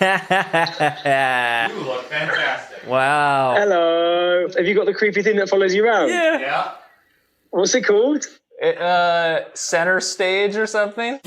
You look fantastic. Wow. Hello. Have you got the creepy thing that follows you around? Yeah. What's it called? Center stage or something?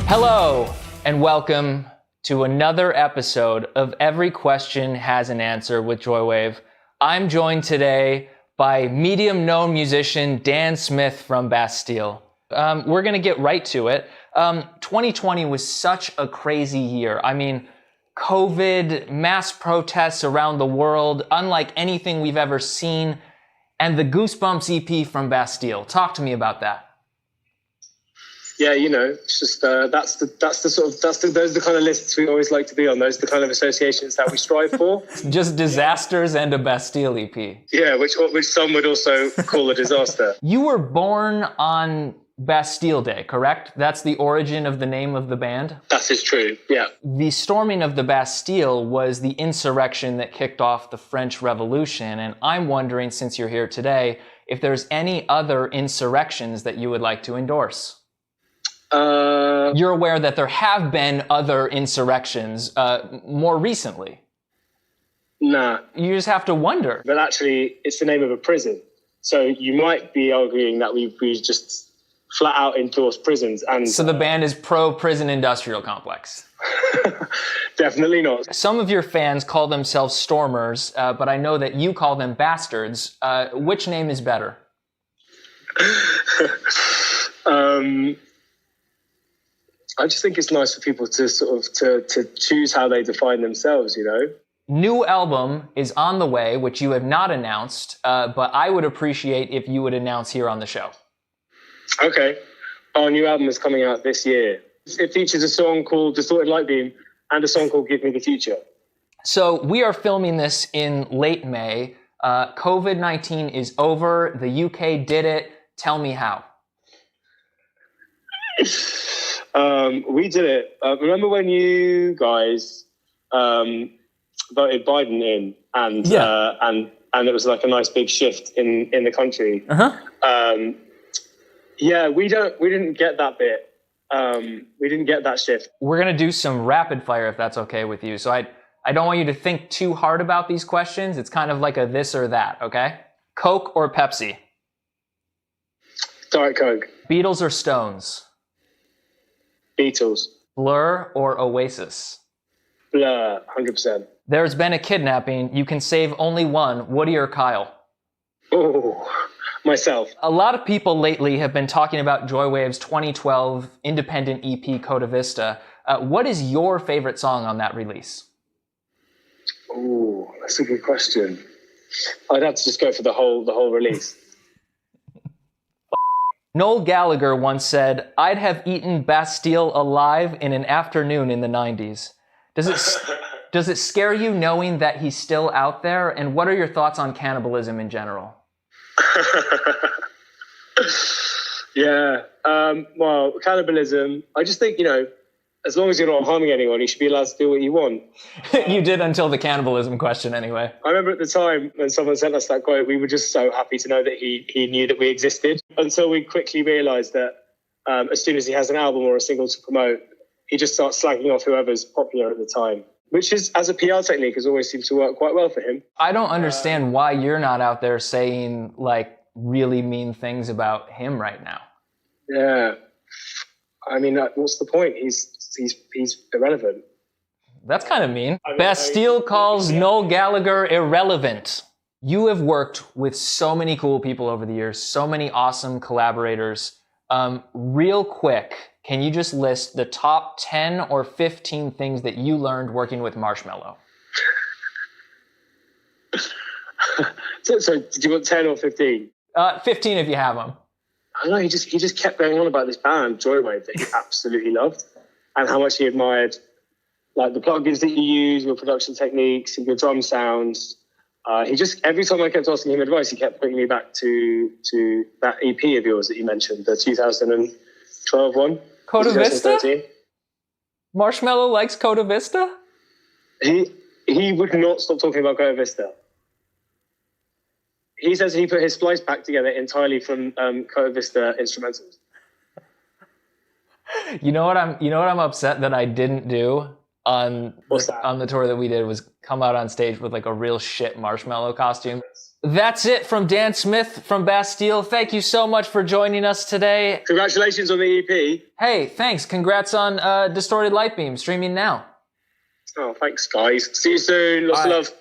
Hello, and welcome to another episode of Every Question Has an Answer with Joywave. I'm joined today by medium-known musician Dan Smith from Bastille. We're going to get right to it. 2020 was such a crazy year. I mean, COVID, mass protests around the world, unlike anything we've ever seen, and the Goosebumps EP from Bastille. Talk to me about that. Yeah, you know, it's just those are the kind of lists we always like to be on. Those are the kind of associations that we strive for. Just disasters and a Bastille EP. Yeah, which some would also call a disaster. You were born on Bastille Day, correct? That's the origin of the name of the band? That is true, yeah. The storming of the Bastille was the insurrection that kicked off the French Revolution, and I'm wondering, since you're here today, if there's any other insurrections that you would like to endorse. You're aware that there have been other insurrections more recently. Nah. You just have to wonder. But actually, it's the name of a prison. So you might be arguing that we just flat out endorse prisons. And so the band is pro-prison industrial complex. Definitely not. Some of your fans call themselves Stormers, but I know that you call them Bastards. Which name is better? I just think it's nice for people to sort of to choose how they define themselves, you know? New album is on the way, which you have not announced, but I would appreciate if you would announce here on the show. Okay. Our new album is coming out this year. It features a song called Distorted Light Beam and a song called Give Me the Future. So we are filming this in late May. COVID-19 is over. The UK did it. Tell me how. We did it. Remember when you guys voted Biden in, and it was like a nice big shift in the country. Yeah, we didn't get that bit. We didn't get that shift. We're gonna do some rapid fire if that's okay with you. So I don't want you to think too hard about these questions. It's kind of like a this or that. Okay? Coke or Pepsi? Diet Coke. Beatles or Stones? Beatles. Blur or Oasis? Blur, 100%. There's been a kidnapping. You can save only one. Woody or Kyle? Oh, myself. A lot of people lately have been talking about Joywave's 2012 independent EP, Coda Vista. What is your favorite song on that release? Oh, that's a good question. I'd have to just go for the whole release. Noel Gallagher once said, "I'd have eaten Bastille alive in an afternoon in the 90s. Does it scare you knowing that he's still out there? And what are your thoughts on cannibalism in general?" Yeah. Well, cannibalism, I just think, you know, as long as you're not harming anyone, you should be allowed to do what you want. You did until the cannibalism question anyway. I remember at the time when someone sent us that quote, we were just so happy to know that he knew that we existed, until we quickly realised that as soon as he has an album or a single to promote, he just starts slagging off whoever's popular at the time, which is, as a PR technique, has always seemed to work quite well for him. I don't understand why you're not out there saying like really mean things about him right now. Yeah. I mean, what's the point? He's irrelevant. That's kind of mean. Bastille calls Noel Gallagher irrelevant. You have worked with so many cool people over the years, so many awesome collaborators. Real quick, can you just list the top 10 or 15 things that you learned working with Marshmello? So did you want 10 or 15? 15 if you have them. I don't know, he just kept going on about this band, Joywave, that he absolutely loved, and how much he admired, like the plugins that you use, your production techniques, your drum sounds. He just, every time I kept asking him advice, he kept bringing me back to that EP of yours that you mentioned, the 2012 one. Coda Vista? Marshmello likes Coda Vista? He would not stop talking about Coda Vista. He says he put his splice pack together entirely from Coda Vista instrumentals. You know what I'm upset that I didn't do on the tour that we did was come out on stage with like a real shit marshmallow costume. That's it from Dan Smith from Bastille. Thank you so much for joining us today. Congratulations on the EP. Hey, thanks. Congrats on Distorted Light Beam streaming now. Oh, thanks, guys. See you soon. Lots of love.